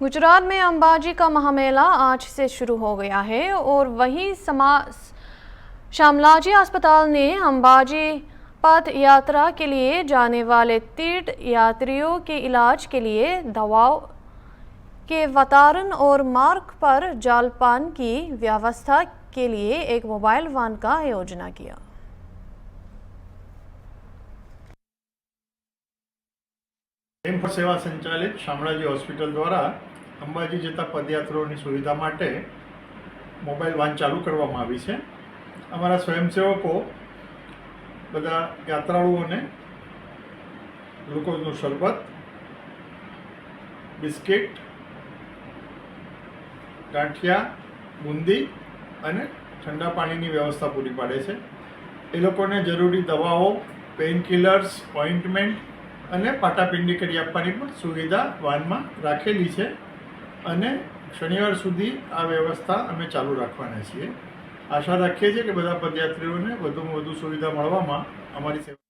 गुजरात में अंबाजी का महामेला आज से शुरू हो गया है और वहीं शामलाजी अस्पताल ने अंबाजी पद यात्रा के लिए जाने वाले तीर्थ यात्रियों के इलाज के लिए दवाओं के वितरण और मार्ग पर जलपान की व्यवस्था के लिए एक मोबाइल वान का आयोजन किया। सेवा संचालित शामलाजी हॉस्पिटल द्वारा अंबाजी जता पदयात्रियों सुविधा माटे मोबाइल वान चालू करवामां आवी छे। अमारा स्वयंसेवको बधा यात्राळुओने ग्लूकोजनुं शरबत, बिस्किट, गांठिया, बूंदी अने ठंडा पाणीनी व्यवस्था पूरी पाडे छे। ए लोकोने जरूरी दवाओ, पेन किलर्स, ऑइंटमेंट અને પાટાપિંડી કરી આપવાની પણ સુવિધા વાનમાં રાખેલી છે અને શનિવાર સુધી આ વ્યવસ્થા અમે ચાલુ રાખવાના છીએ। આશા રાખીએ છીએ કે બધા પદયાત્રીઓને વધુમાં વધુ સુવિધા મળવામાં અમારી સેવા